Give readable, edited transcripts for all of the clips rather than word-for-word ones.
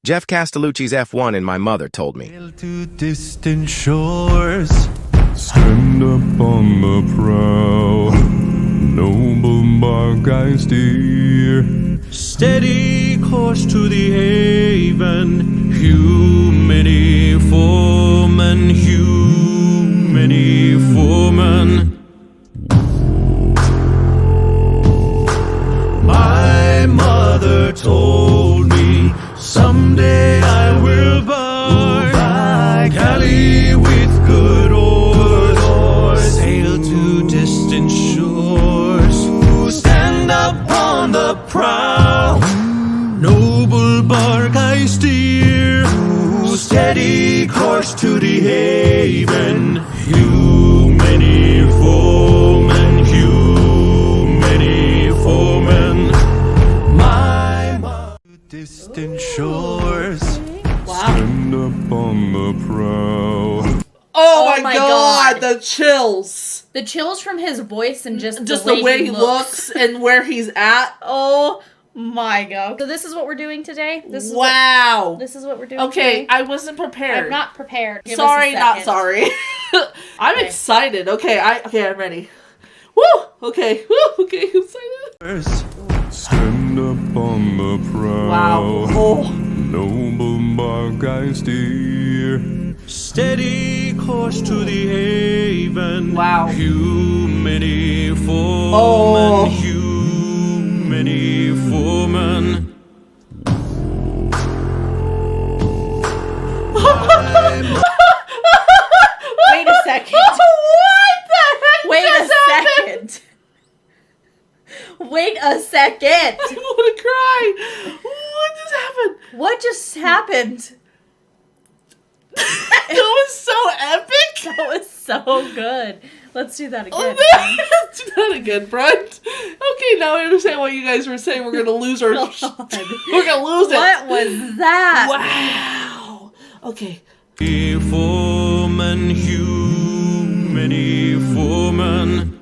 Geoff Castellucci's F1 and my mother told me. Sail to distant shores, stand up on the prow, noble bark I steer, steady course to the haven, hew many foemen, hew many foemen. My mother told me someday I will buy galley with good oars, sail to distant shores, stand up on the prow, noble bark I steer, steady course to the haven, hew many foemen, hew many foemen. Distant shores, stand up on the prow. Oh my god, the chills. The chills from his voice and just the way he looks and where he's at. Oh my god. So this is what we're doing today? This is wow. This is what we're doing Okay, today? I wasn't prepared. I'm not prepared. Give sorry, us a not second. sorry. I'm Okay. excited. Okay, I'm ready. Woo! Okay, woo! Okay, I'm excited. Stand up on the prow. Wow. Oh. Noble bark I steer, steady course to the haven. Wow. Hew many foemen, Oh. hew many foemen. Wait a second. What the heck Wait a just happened? second. Wait a second. I want to cry. What just happened? What just happened? That was so epic. That was so good. Let's do that again. Let's do that again, Brent. Okay, now I understand why you guys were saying we're gonna lose our. God. We're gonna lose it. What was that? Wow. Okay. Foemen, hew many foemen.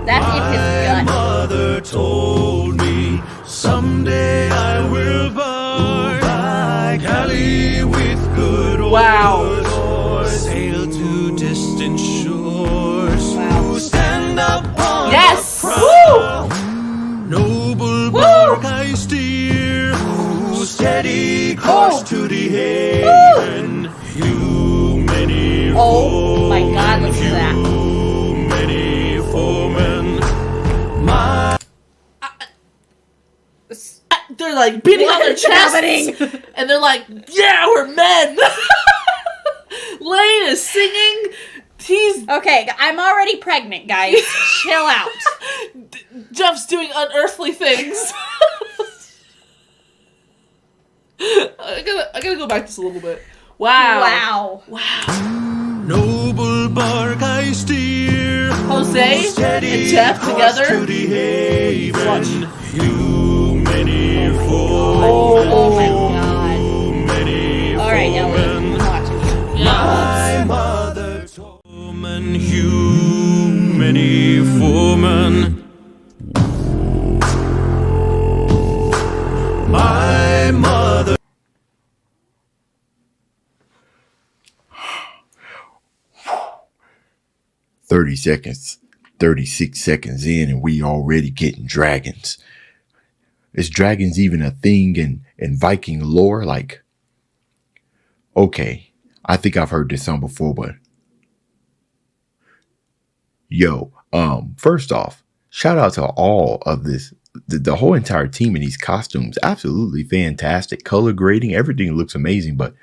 That's in his gut. Mother told me someday I will buy galley with good Wow. oars, sail to distant shores, Wow. stand up on Yes. the Woo. prow, noble bark I steer, steady course to the haven, hew many Oh my god, listen to that. many foemen. My They're like beating on their What's chests, happening? and they're like, "Yeah, we're men." Lane is singing. He's Okay, I'm already pregnant, guys. Chill out. Jeff's doing unearthly things. I gotta go back just a little bit. Wow. Wow. noble bark I steer, Jose and Jeff together. to the haven, Watch. hew many foemen, Oh my god. many Alright, now foemen. I'm watching. My mother told me, hew many foemen. My mother. 30 seconds, 36 seconds in, and we already getting dragons. Is dragons even a thing in Viking lore? Like, okay, I think I've heard this song before, but yo, first off, shout out to all of this, the whole entire team in these costumes. Absolutely fantastic. Color grading, everything looks amazing, but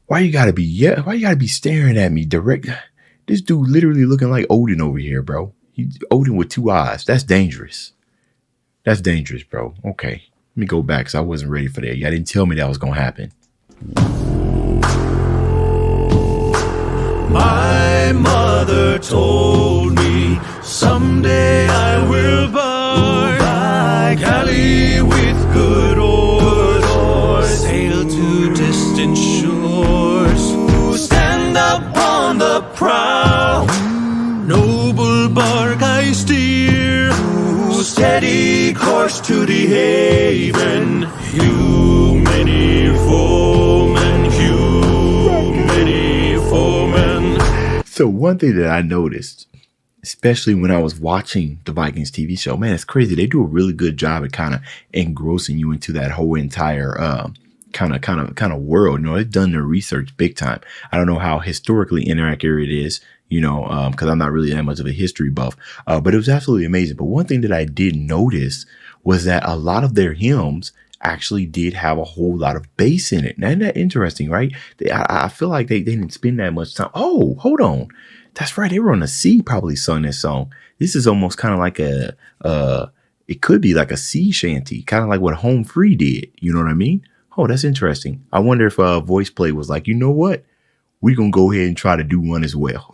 why you gotta be staring at me direct? This dude literally looking like Odin over here, bro. He's Odin with two eyes. That's dangerous. That's dangerous, bro. Okay. Let me go back because I wasn't ready for that. Y'all didn't tell me that was going to happen. My mother told me someday I will buy galley with good oars, sail to distant shores, stand up on the prow, noble bark I steer, steady steady course to the haven. Hew many foemen, hew many foemen. So one thing that I noticed, especially when I was watching the Vikings TV show, man, it's crazy. They do a really good job at kind of engrossing you into that whole entire kind of world. You know, they've done their research big time. I don't know how historically inaccurate it is, you know, because I'm not really that much of a history buff, but it was absolutely amazing. But one thing that I did notice was that a lot of their hymns actually did have a whole lot of bass in it. Now, isn't that interesting, right? I feel like they didn't spend that much time. Oh, hold on. That's right. They were on the sea, probably sung this song. This is almost kind of like it could be like a sea shanty, kind of like what Home Free did. You know what I mean? Oh, that's interesting. I wonder if VoicePlay was like, you know what? We're going to go ahead and try to do one as well.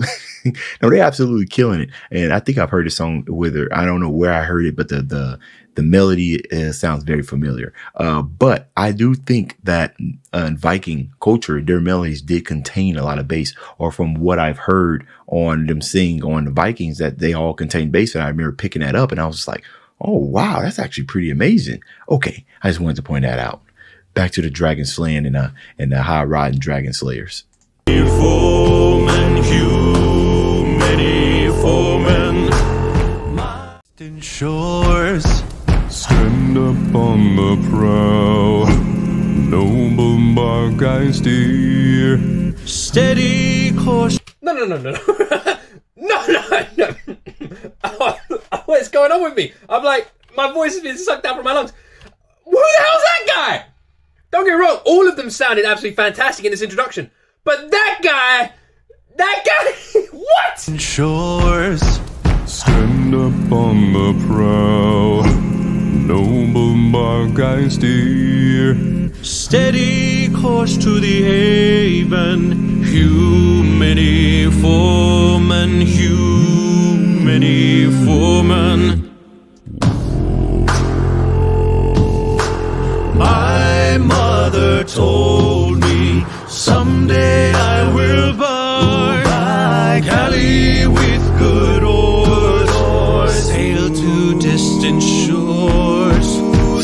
No, they're absolutely killing it. And I think I've heard a song with her. I don't know where I heard it, but the melody sounds very familiar. But I do think that in Viking culture, their melodies did contain a lot of bass, or from what I've heard on them sing on the Vikings, that they all contain bass. And I remember picking that up and I was just like, oh, wow, that's actually pretty amazing. Okay. I just wanted to point that out. Back to the dragon slaying and the high riding dragon slayers. Foemen, hew many foemen. Distant shores stand up on the prow. Noble bark I steer. Steady course. No. No. What's going on with me? I'm like, my voice is being sucked out from my lungs. Who the hell's that guy? Don't get me wrong, all of them sounded absolutely fantastic in this introduction. But that guy, what? Shores stand up on the prow. Noble bark I steer. Steady course to the haven. Hew many foemen, hew many foemen. My mother told me someday I will buy galley with good oars, sail to distant shores,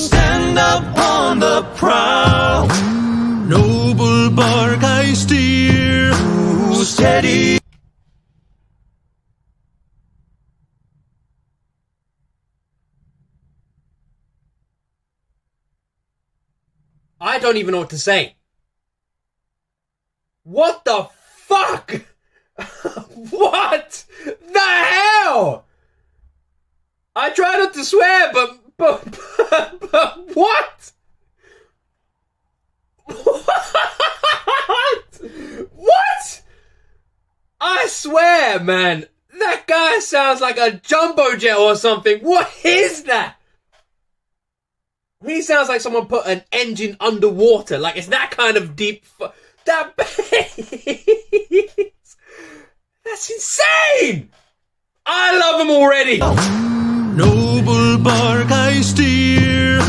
stand up on the prow. Noble bark I steer, steady. I don't even know what to say. What the fuck? What the hell? I try not to swear, but what? What? I swear, man, that guy sounds like a jumbo jet or something. What is that? He sounds like someone put an engine underwater. Like, it's that kind of deep... That bass! That's insane! I love him already! Noble bark I steer,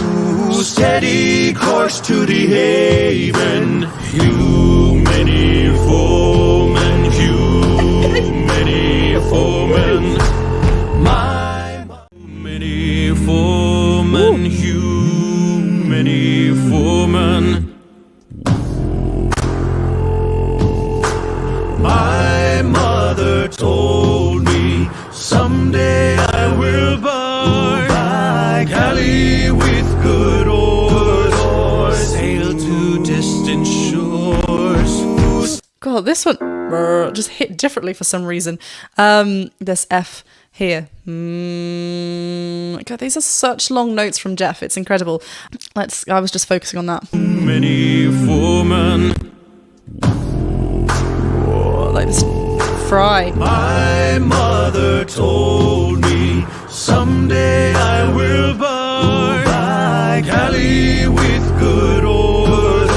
steady course to the haven. Hew many foemen, hew many foemen. My many foemen, hew many foemen. My mother told me someday I will buy galley with good oars, sail to distant shores. God, this one just hit differently for some reason. This F here. God, these are such long notes from Geoff. It's incredible. I was just focusing on that. Many foemen. Like this fry. My mother told me someday I will buy galley with good oars,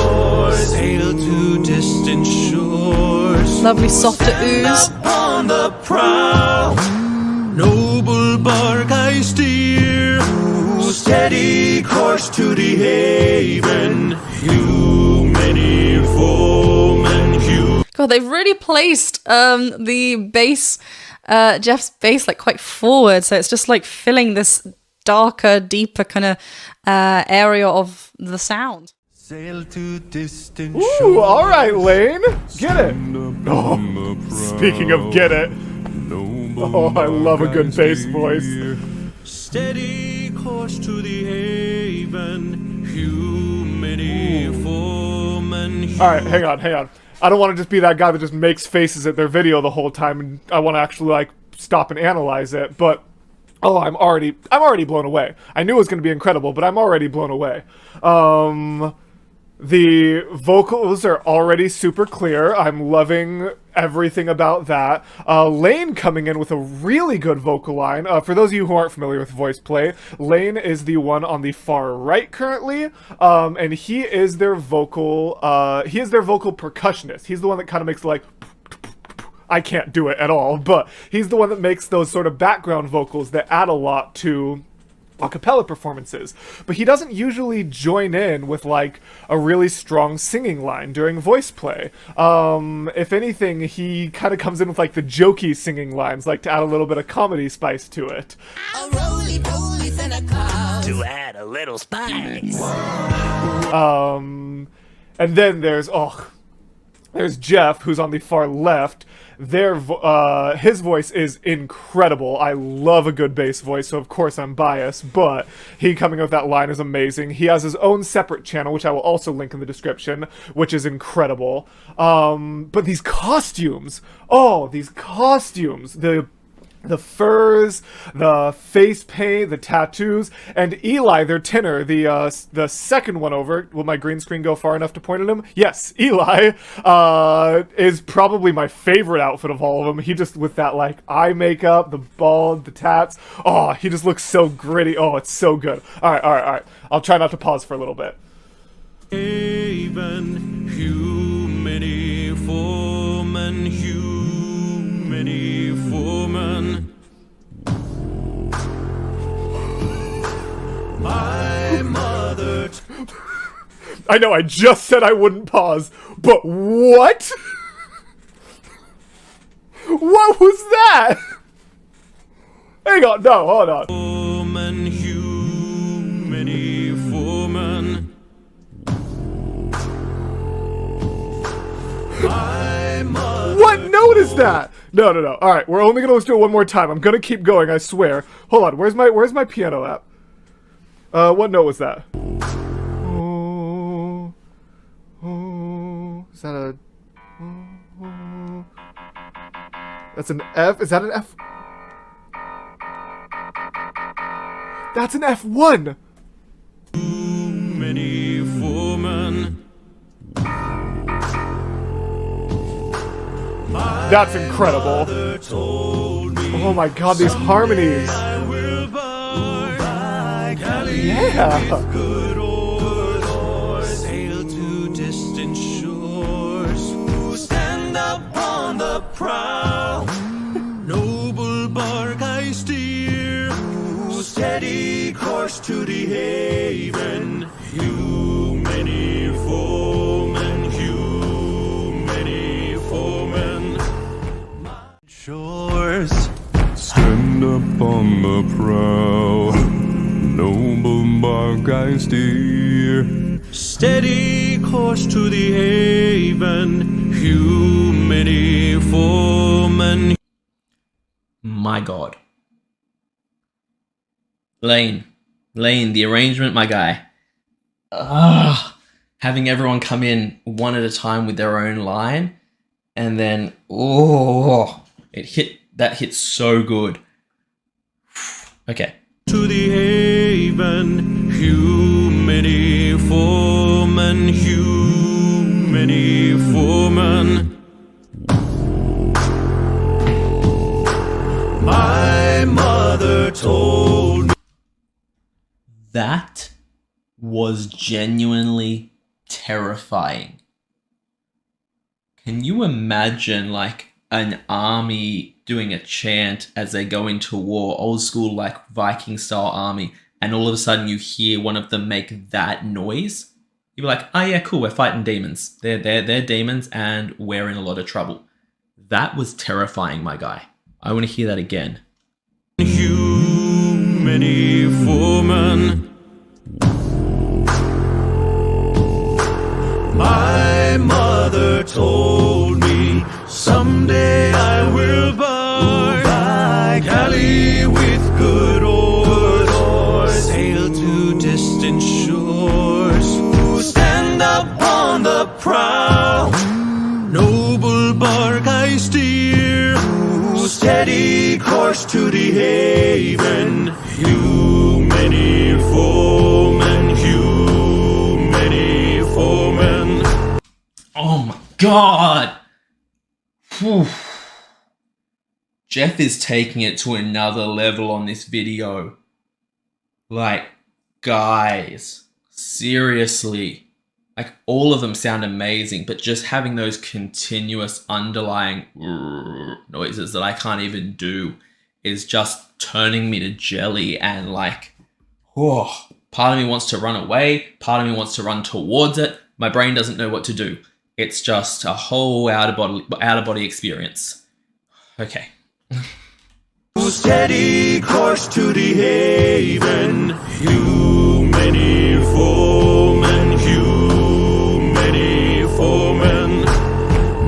sail to distant shores. Lovely softer ooze. On the prow, noble bark I steer, steady course to the haven. Hew many foemen, hew. God, they've really placed the bass, Geoff's bass, like quite forward, so it's just like filling this darker, deeper kind of area of the sound. Sail to distant Ooh, all right, Lane. Get it. Oh, speaking of get it. Oh, I love a good bass voice. Steady course to the haven, humidity foreman. All right, hang on. I don't want to just be that guy that just makes faces at their video the whole time, and I want to actually like stop and analyze it. But I'm already blown away. I knew it was going to be incredible, but I'm already blown away. The vocals are already super clear. I'm loving everything about that. Lane coming in with a really good vocal line. For those of you who aren't familiar with VoicePlay, Lane is the one on the far right currently, and he is their vocal percussionist. He's the one that kind of makes like, I can't do it at all, but he's the one that makes those sort of background vocals that add a lot to acapella performances. But he doesn't usually join in with like a really strong singing line during VoicePlay. If anything, he kind of comes in with like the jokey singing lines, like to add a little bit of comedy spice to it. To add a little spice. And then there's Geoff, who's on the far left. His voice is incredible. I love a good bass voice, so of course I'm biased, but he coming with that line is amazing. He has his own separate channel, which I will also link in the description, which is incredible. But these costumes, the furs, the face paint, the tattoos, and Eli, their tenor, the second one over. Will my green screen go far enough to point at him? Yes, Eli is probably my favorite outfit of all of them. He just, with that like eye makeup, the bald, the tats. Oh, he just looks so gritty. Oh, it's so good. All right. I'll try not to pause for a little bit. Haven, humidity foreman, humidity foreman. My mother. I know, I just said I wouldn't pause, but what? What was that? Hang on, no, hold on. Foreman, humidity foreman. My mother. What note is that? No. All right, we're only gonna let's do it one more time. I'm gonna keep going. I swear. Hold on. Where's my piano app? What note was that? Is that a? That's an F. Is that an F? That's an F1. Many foreman. That's incredible. Oh my god, these harmonies. Yeah. Good oars, sail to distant shores. Stand up on the prow. Noble bark I steer. Steady course to the haven. You many foemen, shores. Stand up on the prow, noble bark I steer. Steady course to the haven, humidity foreman. My God. Lane, the arrangement, my guy. Having everyone come in one at a time with their own line, and then, it hit so good. Okay. To the haven, humidity foreman, humidity foreman. My mother told me. That was genuinely terrifying. Can you imagine like an army doing a chant as they go into war, old school like Viking style army, and all of a sudden you hear one of them make that noise? You'd be like, oh yeah, cool, we're fighting demons. They're demons and we're in a lot of trouble. That was terrifying, my guy. I want to hear that again. Humidity foreman. My mother told me someday I will buy galley with good oars, sail to distant shores, stand up on the prow, noble bark I steer, steady course to the haven, hew many foemen, hew many foemen. Oh my god! Whew. Geoff is taking it to another level on this video. Like, guys, seriously. Like, all of them sound amazing, but just having those continuous underlying noises that I can't even do is just turning me to jelly, and like, oh, part of me wants to run away, part of me wants to run towards it. My brain doesn't know what to do. It's just a whole out of body experience. Okay. Steady course to the haven, hew many foemen, hew many foemen.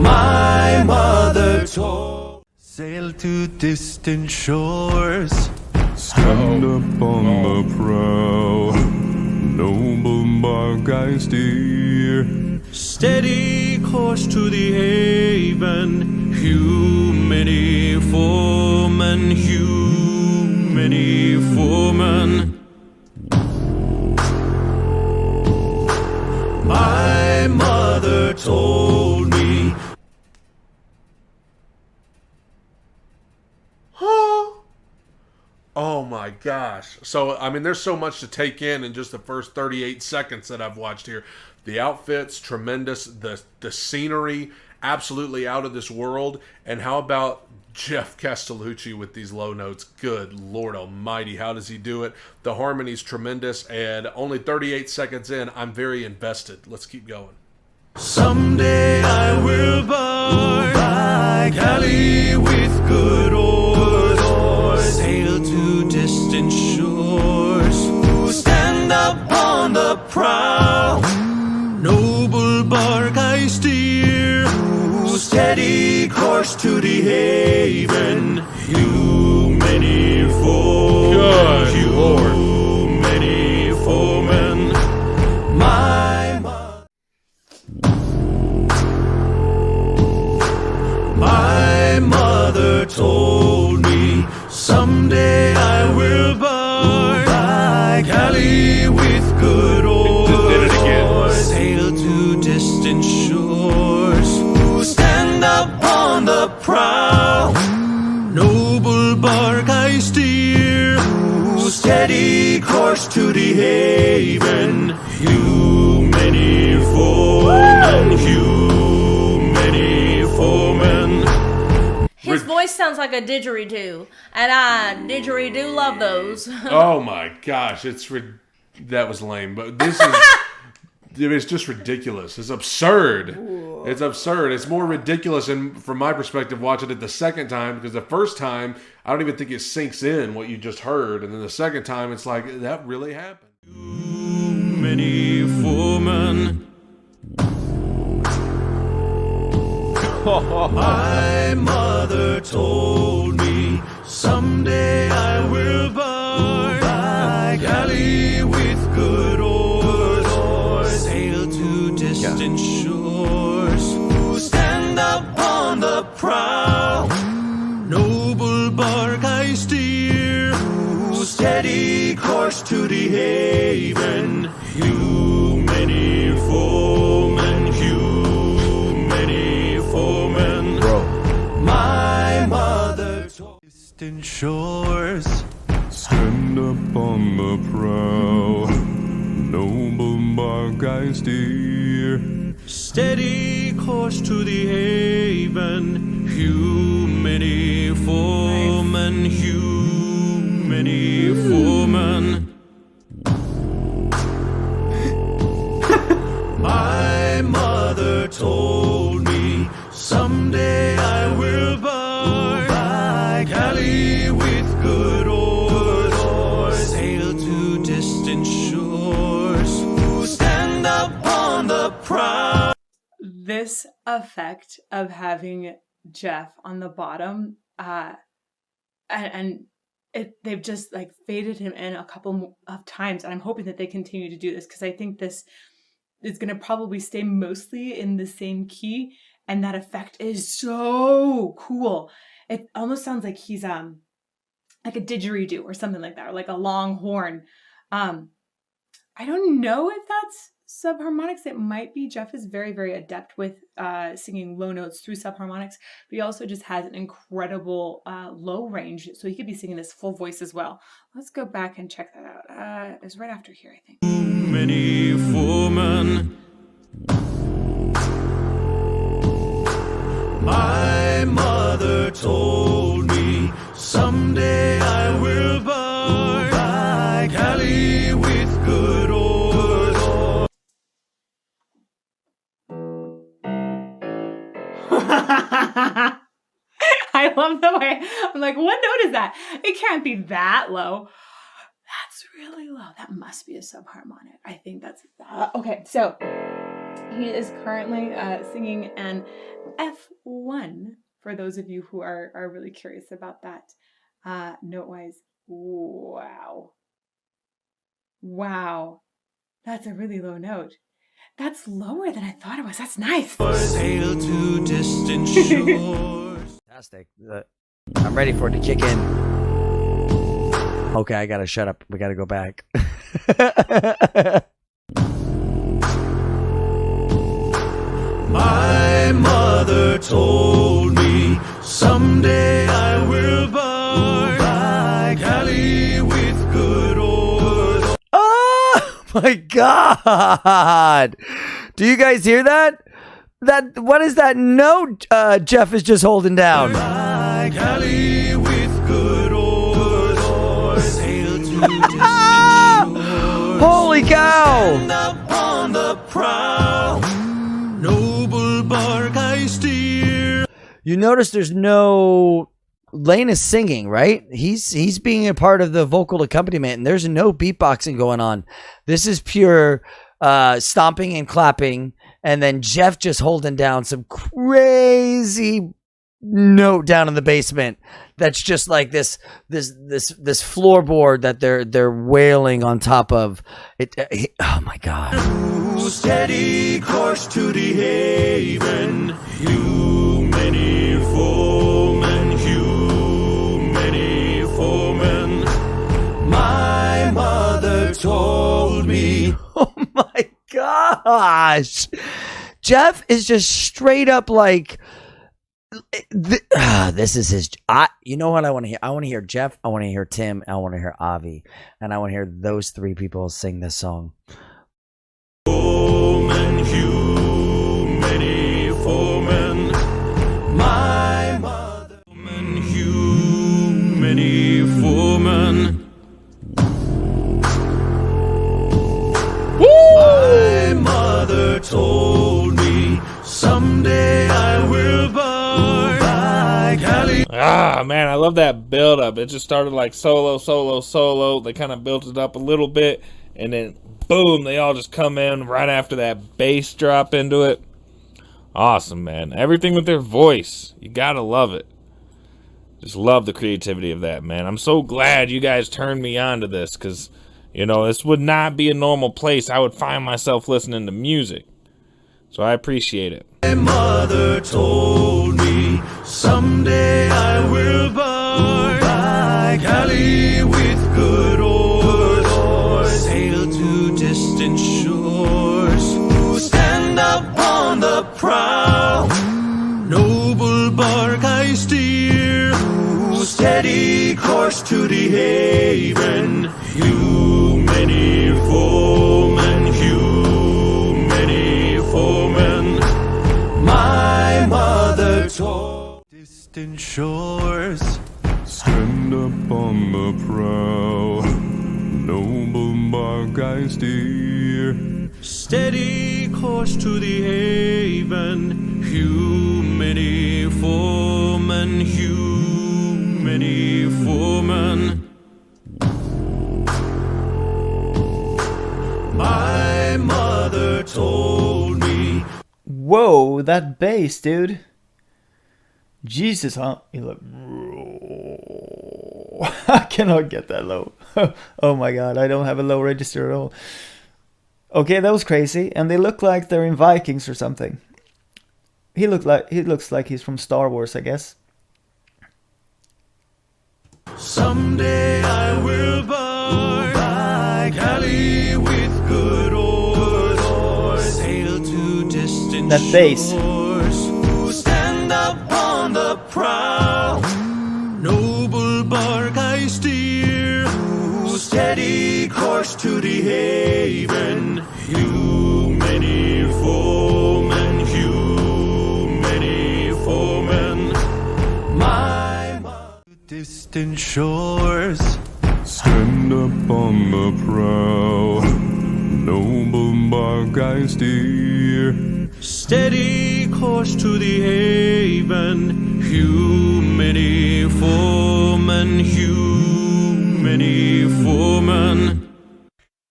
My mother told, sail to distant shores, stand up on the prow, noble bark I steer, steady course to the haven, hew many foemen, hew many foemen. My mother told me. Oh my gosh. So, I mean, there's so much to take in just the first 38 seconds that I've watched here. The outfits, tremendous. The scenery, absolutely out of this world. And how about Geoff Castellucci with these low notes? Good Lord almighty, how does he do it? The harmonies, tremendous. And only 38 seconds in, I'm very invested. Let's keep going. Someday I will buy galley with good oars, sail to distant shores, stand up on the prow, noble bark I steer, steady course to the haven, hew many foemen, hew many foemen. My mother told me someday I will buy galley with good oars, sail to distant shores, stand up on the prow, noble bark I steer, steady course to the haven, hew many foemen, hew many foemen. His voice sounds like a didgeridoo, and I didgeridoo love those. Oh my gosh, that was lame, but this is it's just ridiculous. It's absurd. Ooh. It's absurd. It's more ridiculous, and from my perspective, watching it the second time, because the first time I don't even think it sinks in what you just heard, and then the second time it's like, that really happened. Too many foemen. My mother told me someday I will buy galley with good oars, sail to distant shores, stand up on the prow, noble bark I steer, steady course to the haven, hew many foemen, hew many foemen. My mother told distant shores, stand up on the prow, noble bark I steer, steady course to the haven, hew many foemen, hew many foemen. My mother told me someday I will buy galley with good oars, sail to the prowl. This effect of having Geoff on the bottom, they've just like faded him in a couple of times, and I'm hoping that they continue to do this because I think this is going to probably stay mostly in the same key, and that effect is so cool. It almost sounds like he's like a didgeridoo or something like that, or like a long horn. I don't know if that's subharmonics. It might be. Geoff is very, very adept with singing low notes through subharmonics, but he also just has an incredible low range, so he could be singing this full voice as well. Let's go back and check that out. It's right after here, I think. Many foemen, my mother told me someday I will buy Cali with good oars. I love the way I'm like, what note is that? It can't be that low. That's really low. That must be a subharmonic. I think that's okay. So he is currently singing an F1 for those of you who are really curious about that note-wise. Wow, that's a really low note. That's lower than I thought it was. That's nice. Sail to distant shores. Fantastic. I'm ready for it to kick in. Okay, I gotta shut up. We gotta go back. My mother told me someday I will buy Cali with good oars. Oh my God! Do you guys hear that? What is that note Geoff is just holding down? Cali with good oars, sail to distant shores. Holy cow! Stand up on the prow, noble bark I steer. You notice there's no... Lane is singing, right? He's being a part of the vocal accompaniment, and there's no beatboxing going on. This is pure stomping and clapping, and then Geoff just holding down some crazy note down in the basement. That's just like this floorboard that they're wailing on top of. Oh my God! Steady course to the haven, you many foemen, you many foemen. My mother told me. Oh my gosh! Geoff is just straight up like. This is his. You know what I want to hear? I want to hear Geoff. I want to hear Tim. I want to hear Avi, and I want to hear those three people sing this song. Foemen, you many foemen. My mother, you many foemen. My mother told me someday I will buy Cali. Ah, man, I love that build up. It just started like solo, solo, solo. They kind of built it up a little bit, and then boom, they all just come in right after that bass drop into it. Awesome, man. Everything with their voice. You gotta love it. Just love the creativity of that, man. I'm so glad you guys turned me on to this, because, you know, this would not be a normal place I would find myself listening to music. So I appreciate it. My mother told me someday I will buy Cali with good oars, sail to distant shores. Stand up on the prow, noble bark I steer. Steady course to the haven, you many foemen, you many foemen. My mother told distant shores. Stand up on the prow, noble bark I steer. Steady course to the haven, you many foemen, you many foemen. My mother told me Whoa, that bass, dude. Jesus, huh? You look. I cannot get that low. Oh my god, I don't have a low register at all. Okay, that was crazy. And they look like they're in Vikings or something. He looks like he's from Star Wars, I guess. Someday I will buy Cali with good oars, sail to distant That bass. shores, stand up on the prow, noble bark I steer, steady course to the haven, hew many foemen, my distant shores. Stand up on the prow, noble bark I steer. Steady course to the haven, hew many foemen,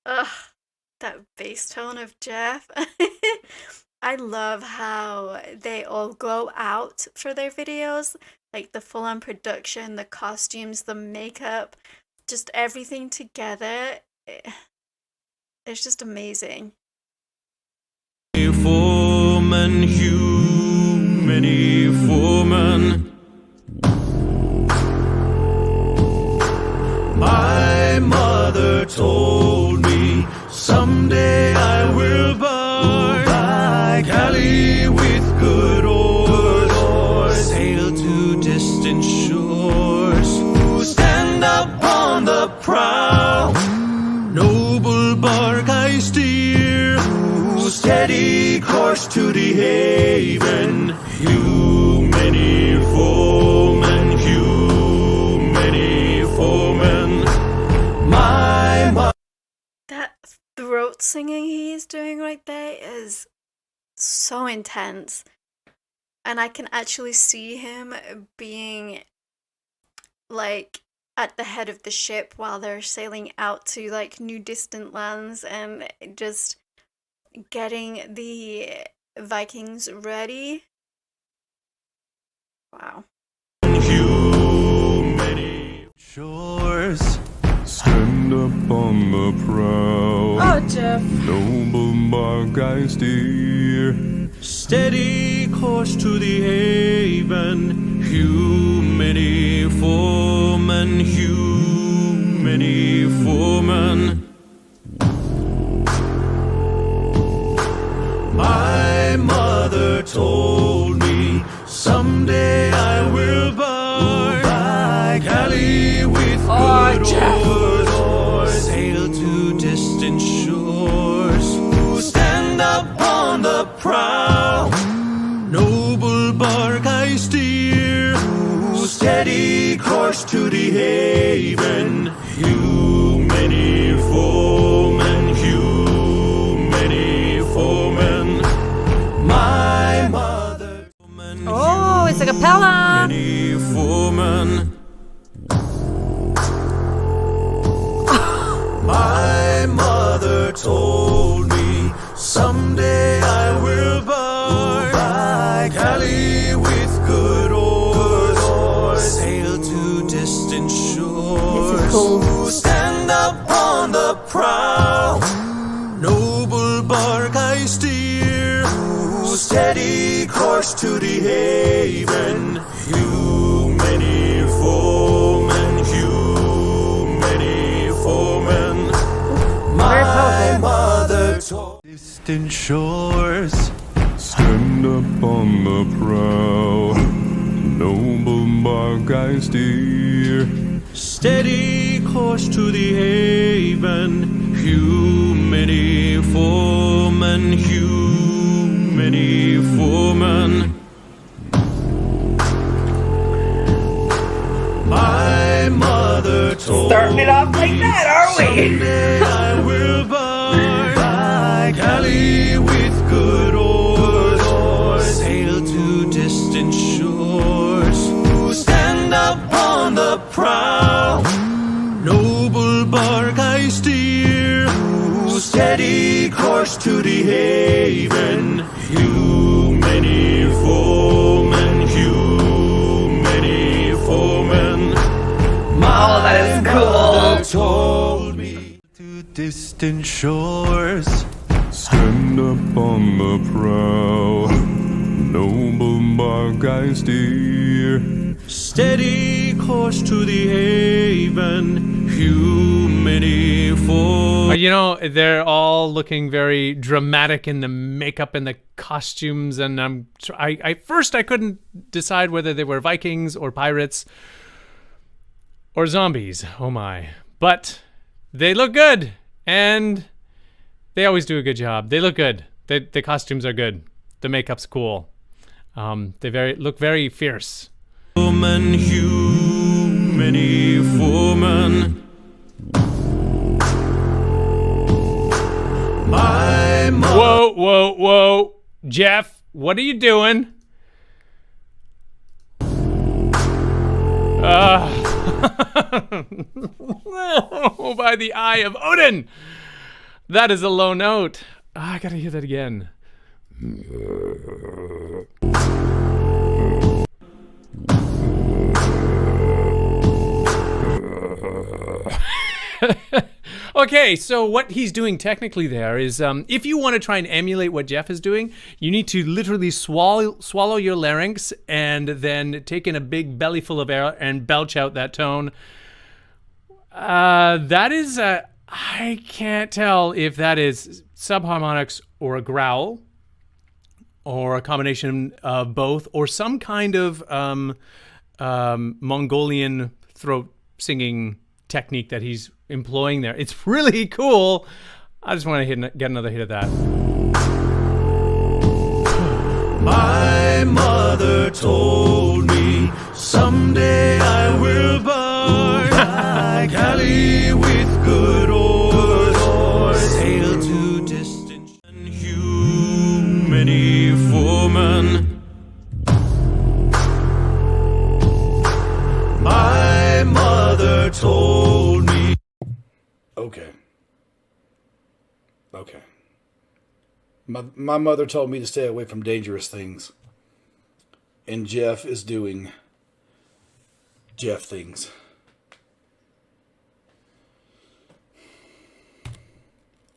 Ugh, that bass tone of Geoff. I love how they all go out for their videos. Like the full-on production, the costumes, the makeup, just everything together. It's just amazing. Foemen, many foemen. My mother told me someday I will buy Cali with good oars, sail to distant shores, stand up on the prow, noble bark I steer, steady course to the haven, hew many foemen, my That throat singing he's doing right there is so intense. And I can actually see him being like at the head of the ship while they're sailing out to like new distant lands and just getting the Vikings ready. Wow. Shores. Stand up on the prow. Oh, Geoff. Noble bark I steer. Steady course to the haven, hew many foemen, My mother told me someday I will buy Cali with good oars, sail to distant shores, stand up on the prow, noble bark I steer, steady course to the haven, hew many foemen, my mother. Oh, it's a acapella. Many foemen. My mother told me someday I will buy Cali with good oars, sail to distant shores. This is cool. Stand up on the prow, noble bark I steer, steady course to the haven, hew many foemen, my mother told distant shores. Stand up on the prow, noble bark I steer. Steady course to the haven, hew many foemen, My mother told Starting it off like that, are we? someday I will buy Cali with good oars, sail to distant shores, stand up on the prow, noble bark I steer, steady course to the haven, hew distant shores. Stand up on the prow, noble bark I steer. Steady course to the haven, humidity for. You know, they're all looking very dramatic in the makeup and the costumes, and I first I couldn't decide whether they were Vikings or pirates or zombies. Oh my! But they look good, and they always do a good job. They look good. The costumes are good. The makeup's cool. They look very fierce. Woman, humidity for man. Whoa, whoa, whoa. Geoff, what are you doing? Oh, by the eye of Odin. That is a low note. I gotta hear that again. Okay, so what he's doing technically there is, if you want to try and emulate what Geoff is doing, you need to literally swallow your larynx and then take in a big belly full of air and belch out that tone. That is, I can't tell if that is subharmonics or a growl or a combination of both or some kind of Mongolian throat singing technique that he's employing there. It's really cool. I just want to get another hit of that. My mother told me someday I will buy a galley with good oars, sail to distant and humidity foreman. My mother told me. Okay. My mother told me to stay away from dangerous things. And Geoff is doing Geoff things.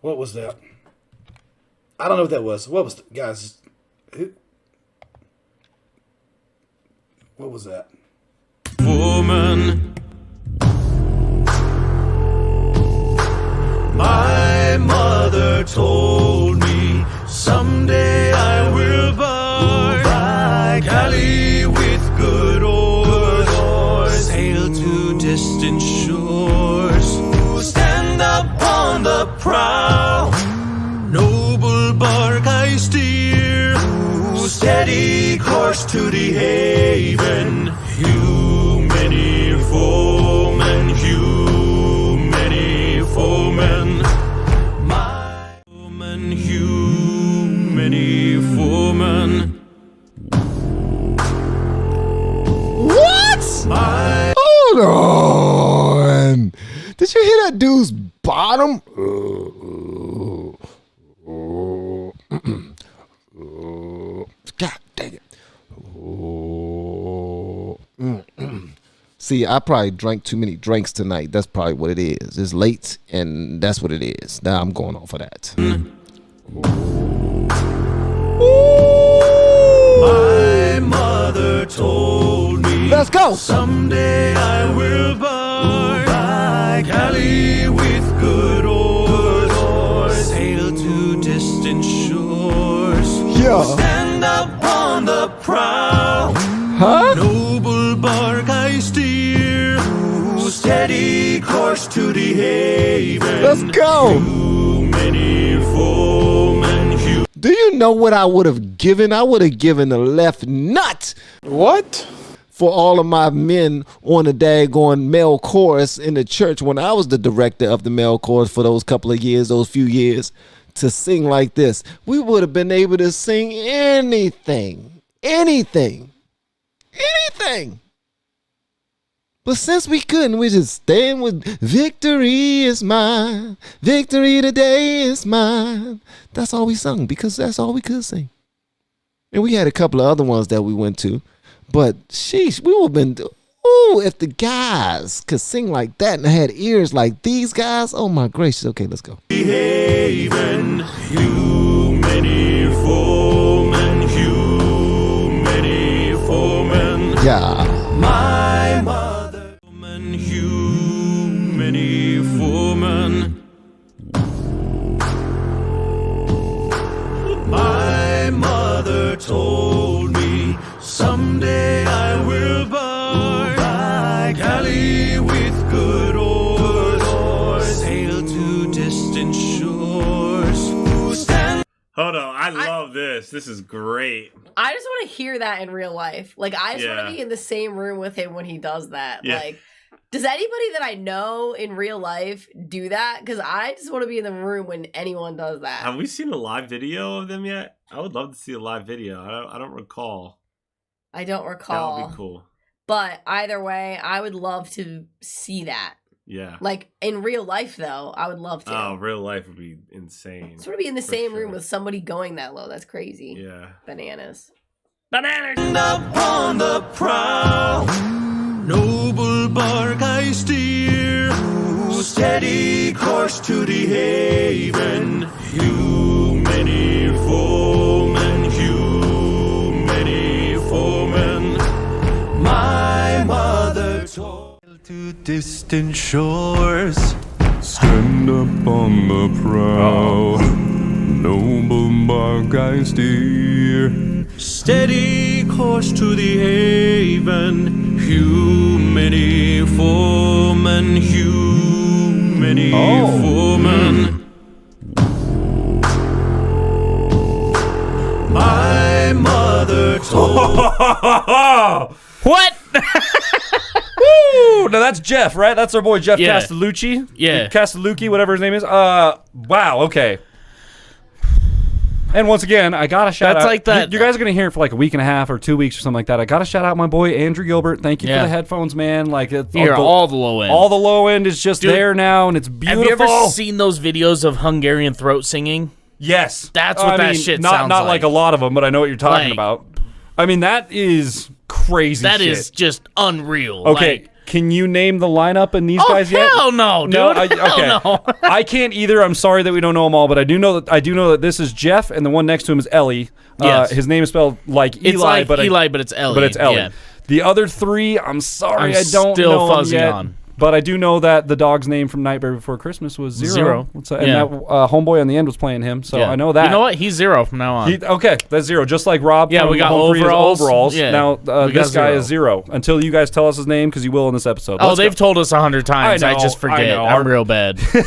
What was that? I don't know what that was. What was guys? What was that? Woman. My mother told me someday I will buy a galley with good oars, sail to distant shores, stand up on the prow, noble bark I steer, steady course to the haven, many foemen, many foemen. My woman, many foemen. What? Hold on. Did you hear that dude's bottom? God dang it. See, I probably drank too many drinks tonight. That's probably what it is. It's late, and that's what it is. Now I'm going off of that. My mother told me. Let's go. Someday I will buy a galley with good oars, sail to distant shores. Yeah. Stand up on the prow. Huh? Noble bark I steer, steady course to the haven. Let's go. Many foemen. Do you know what I would have given? I would have given the left nut. What? For all of my men on the daggone male chorus in the church when I was the director of the male chorus for those couple of years, those few years, to sing like this. We would have been able to sing anything. Anything. But since we couldn't, we just staying with victory is mine. Victory today is mine. That's all we sung because that's all we could sing. And we had a couple of other ones that we went to. But sheesh, we would have been, Ooh, if the guys could sing like that and had ears like these guys, oh my gracious. Okay, let's go. Behaving, you many foemen, Yeah. My mother, you many foemen. My mother told me someday I will buy galley with good oars, sail to distant shores. Stand. Hold on, I love this. This is great. I just want to hear that in real life. Like, I just want Yeah. to be in the same room with him when he does that. Yeah. Like, does anybody that I know in real life do that? Because I just want to be in the room when anyone does that. Have we seen a live video of them yet? I would love to see a live video. I don't recall. I don't recall. That would be cool. But either way, I would love to see that. Yeah. Like, in real life, though, I would love to. Oh, real life would be insane. Just want to be in the For same sure. room with somebody going that low. That's crazy. Yeah. Bananas. Stand up on the prow, noble bark I steer, steady course to the haven. You many foemen, my mother told to distant shores. Stand up on the prow, noble bark I steer. Steady course to the haven, you many foemen, foemen. My mother told. What? Woo! Now that's Geoff, right? That's our boy Geoff Yeah. Castellucci. Yeah. Castellucci, whatever his name is. Wow, okay. And once again, I gotta shout That's out. like that- You guys are gonna hear it for like a week and a half or 2 weeks or something like that. I gotta shout out my boy Andrew Gilbert. Thank you for Yeah. the headphones, man. Like it's Here, all the low end. All the low end is just Dude, there now, and it's beautiful. Have you ever seen those videos of Hungarian throat singing? Yes, That's what I that mean, shit not sounds not like a lot of them, but I know what you're talking Like- about. I mean, that is crazy. That shit. is just unreal. Okay, Like, can you name the lineup and these oh, guys yet? hell no, dude. No, Hell okay. no. I can't either. I'm sorry that we don't know them all, but I do know that this is Geoff, and the one next to him is Ellie. Yes. His name is spelled like Eli, It's like but Eli, but it's Ellie. But it's Ellie. Yeah. The other three, I'm sorry, I'm I don't still know 'em fuzzy yet. on. But I do know that the dog's name from Nightmare Before Christmas was Zero. Zero. And Yeah. that homeboy on the end was playing him, so Yeah. I know that. You know what? He's Zero from now on. Okay, that's Zero. Just like Rob. Yeah, from we got Home Free is overalls. Yeah, Now we got this guy Zero. is Zero. Until you guys tell us his name, because you will in this episode. Oh, Let's they've go. told us 100 times. I know, just forget. I know. I'm real bad. All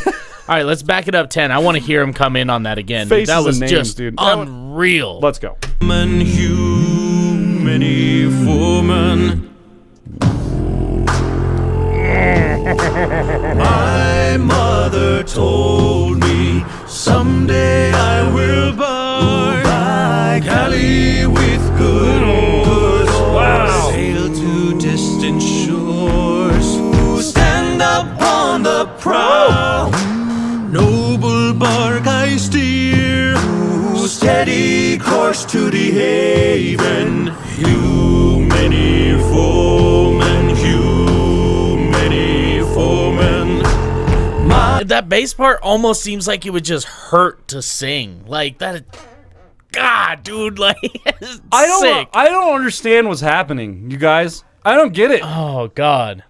right, let's back it up 10. I want to hear him come in on that again. Dude. Faces That was and names, just dude. unreal. Let's go. Many foemen. My mother told me someday I will buy galley with good oars, sail to distant shores. Stand up on the prow, noble bark I steer, steady course to the haven. You many foemen, That bass part almost seems like it would just hurt to sing. Like that. God, dude, like it's sick. I don't understand what's happening, you guys. I don't get it. Oh God.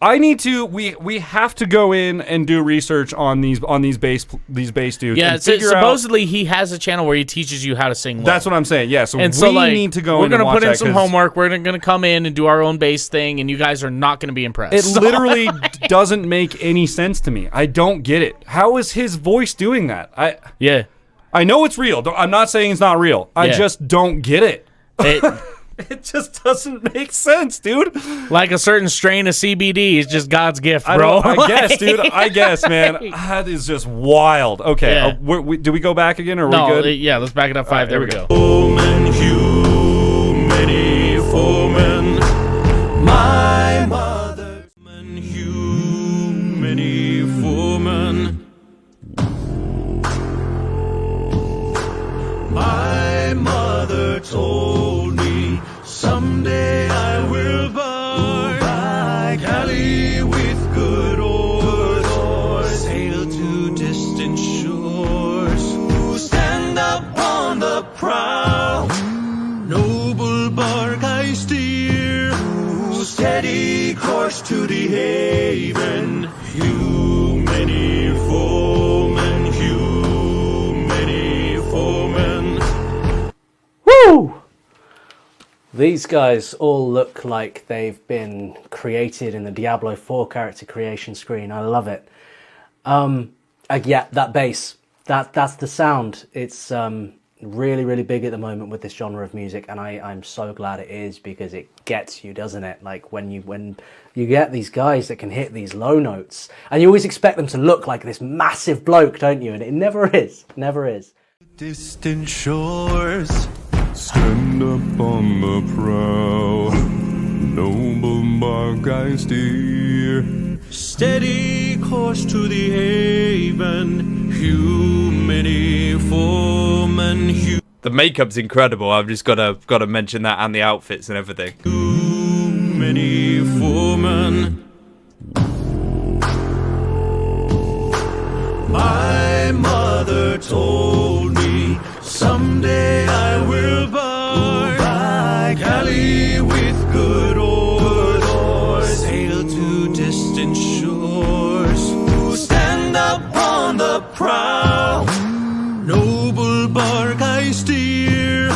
I need to. We have to go in and do research on these bass dudes. Yeah, and figure out. supposedly he has a channel where he teaches you how to sing. That's what I'm saying. Yeah, so and we need to go. We're in and gonna watch put in that some 'cause homework. We're gonna come in and do our own bass thing, and you guys are not gonna be impressed. It literally doesn't make any sense to me. I don't get it. How is his voice doing that? I know it's real. I'm not saying it's not real. I just don't get it. It just doesn't make sense, dude. Like a certain strain of CBD is just God's gift, bro. I guess, dude. I guess, man. That is just wild. Okay, Yeah. do we go back again, or are No, we good? yeah, let's back it up 5. Right, there we go. many foemen. My mother, many foemen. My mother told me someday I will buy galley with good oars, sail to distant shores. Who stand up on the prow, noble bark I steer. Steady course to the haven, you many foemen, you many foemen. Woo! These guys all look like they've been created in the Diablo 4 character creation screen. I love it. Yeah, that bass, that's the sound. It's really, really big at the moment with this genre of music, and I'm so glad it is, because it gets you, doesn't it? Like when you get these guys that can hit these low notes, and you always expect them to look like this massive bloke, don't you? And it never is, never is. Distant shores, Stand up on the prow, noble bark I steer. steady course to the haven, you many foemen, you The makeup's incredible. I've just gotta mention that, and the outfits and everything. many foemen. My mother told me someday I will buy galley with good oars, sail to distant shores. Stand up on the prow, noble bark I steer.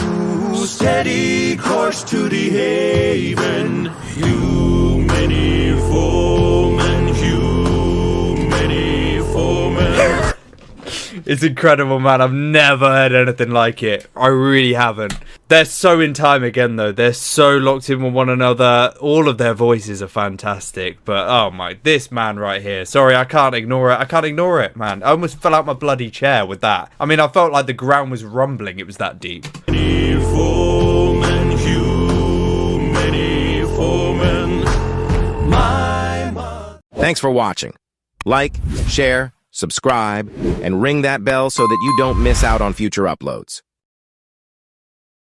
Steady course to the haven, you many foemen, you many foemen. It's incredible, man. I've never heard anything like it. I really haven't. They're so in time again, though. They're so locked in with one another. All of their voices are fantastic. But, oh my, this man right here. Sorry, I can't ignore it. I can't ignore it, man. I almost fell out my bloody chair with that. I mean, I felt like the ground was rumbling. It was that deep. Many foemen, you many foemen. Thanks for watching. Like, share, subscribe, and ring that bell so that you don't miss out on future uploads.